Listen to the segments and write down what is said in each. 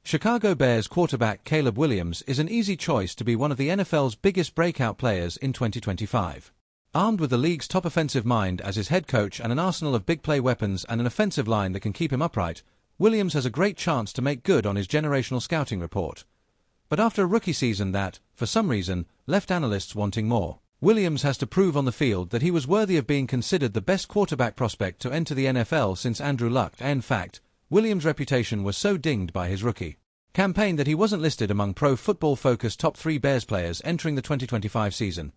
Chicago Bears quarterback Caleb Williams is an easy choice to be one of the NFL's biggest breakout players in 2025. Armed with the league's top offensive mind as his head coach and an arsenal of big play weapons and an offensive line that can keep him upright, Williams has a great chance to make good on his generational scouting report. But after a rookie season that, for some reason, left analysts wanting more, Williams has to prove on the field that he was worthy of being considered the best quarterback prospect to enter the NFL since Andrew Luck. In fact, Williams' reputation was so dinged by his rookie campaign that he wasn't listed among Pro Football Focus top 3 Bears players entering the 2025 season.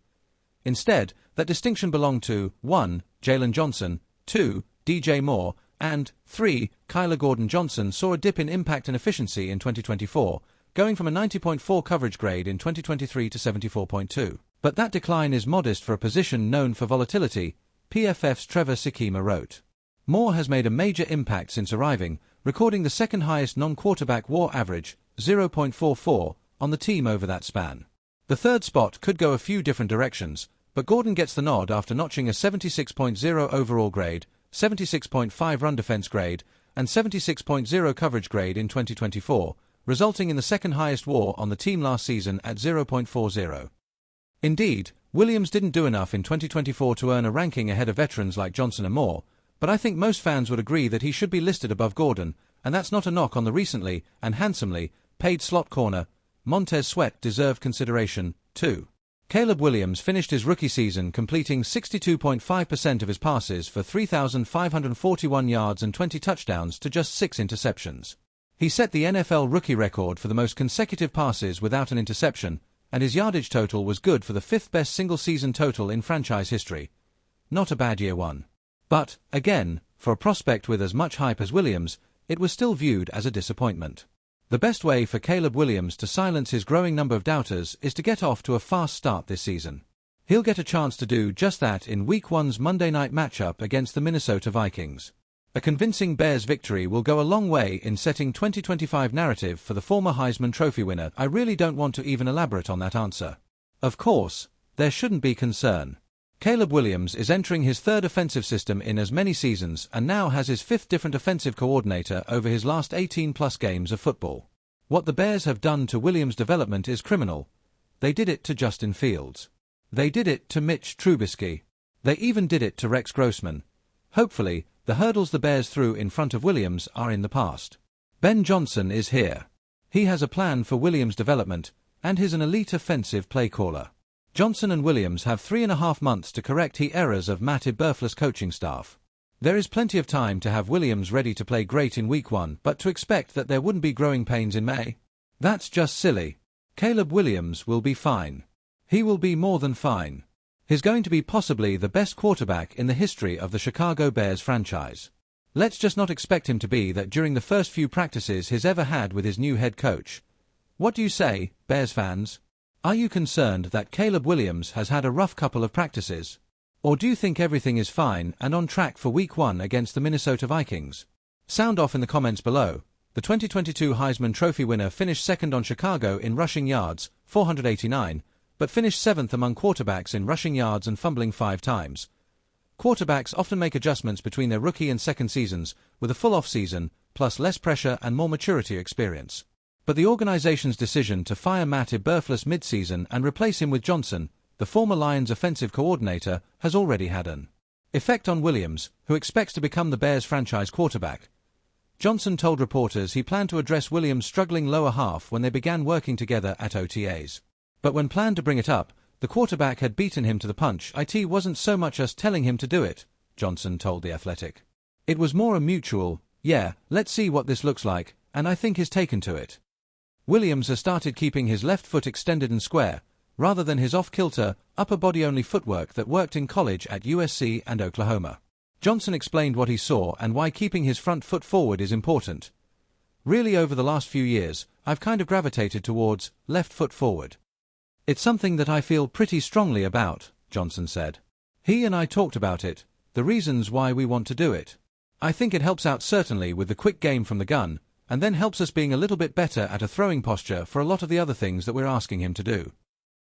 Instead, that distinction belonged to 1. Jalen Johnson, 2. DJ Moore, and 3. Kyler Gordon-Johnson saw a dip in impact and efficiency in 2024, going from a 90.4 coverage grade in 2023 to 74.2. But that decline is modest for a position known for volatility, PFF's Trevor Sikkema wrote. Moore has made a major impact since arriving, recording the second highest non-quarterback WAR average, 0.44, on the team over that span. The third spot could go a few different directions, but Gordon gets the nod after notching a 76.0 overall grade, 76.5 run defense grade, and 76.0 coverage grade in 2024, resulting in the second highest WAR on the team last season at 0.40. Indeed, Williams didn't do enough in 2024 to earn a ranking ahead of veterans like Johnson and Moore, but I think most fans would agree that he should be listed above Gordon, and that's not a knock on the recently, and handsomely, paid slot corner. Montez Sweat deserved consideration, too. Caleb Williams finished his rookie season completing 62.5% of his passes for 3,541 yards and 20 touchdowns to just 6 interceptions. He set the NFL rookie record for the most consecutive passes without an interception, and his yardage total was good for the 5th best single-season total in franchise history. Not a bad year one. But, again, for a prospect with as much hype as Williams, it was still viewed as a disappointment. The best way for Caleb Williams to silence his growing number of doubters is to get off to a fast start this season. He'll get a chance to do just that in Week 1's Monday night matchup against the Minnesota Vikings. A convincing Bears victory will go a long way in setting 2025 narrative for the former Heisman Trophy winner. I really don't want to even elaborate on that answer. Of course, there shouldn't be concern. Caleb Williams is entering his 3rd offensive system in as many seasons and now has his 5th different offensive coordinator over his last 18-plus games of football. What the Bears have done to Williams' development is criminal. They did it to Justin Fields. They did it to Mitch Trubisky. They even did it to Rex Grossman. Hopefully, the hurdles the Bears threw in front of Williams are in the past. Ben Johnson is here. He has a plan for Williams' development, and he's an elite offensive play caller. Johnson and Williams have 3.5 months to correct the errors of Matt Eberflus' coaching staff. There is plenty of time to have Williams ready to play great in Week 1, but to expect that there wouldn't be growing pains in May? That's just silly. Caleb Williams will be fine. He will be more than fine. He's going to be possibly the best quarterback in the history of the Chicago Bears franchise. Let's just not expect him to be that during the first few practices he's ever had with his new head coach. What do you say, Bears fans? Are you concerned that Caleb Williams has had a rough couple of practices? Or do you think everything is fine and on track for Week 1 against the Minnesota Vikings? Sound off in the comments below. The 2022 Heisman Trophy winner finished 2nd on Chicago in rushing yards, 489, but finished 7th among quarterbacks in rushing yards and fumbling 5 times. Quarterbacks often make adjustments between their rookie and second seasons, with a full off-season, plus less pressure and more maturity experience. But the organization's decision to fire Matt Eberflus mid-season and replace him with Johnson, the former Lions offensive coordinator, has already had an effect on Williams, who expects to become the Bears' franchise quarterback. Johnson told reporters he planned to address Williams' struggling lower half when they began working together at OTAs. But when planned to bring it up, the quarterback had beaten him to the punch. It wasn't so much us telling him to do it, Johnson told The Athletic. It was more a mutual, yeah, let's see what this looks like, and I think he's taken to it. Williams has started keeping his left foot extended and square, rather than his off-kilter, upper-body-only footwork that worked in college at USC and Oklahoma. Johnson explained what he saw and why keeping his front foot forward is important. Really, over the last few years, I've kind of gravitated towards left foot forward. It's something that I feel pretty strongly about, Johnson said. He and I talked about it, the reasons why we want to do it. I think it helps out certainly with the quick game from the gun, and then helps us being a little bit better at a throwing posture for a lot of the other things that we're asking him to do.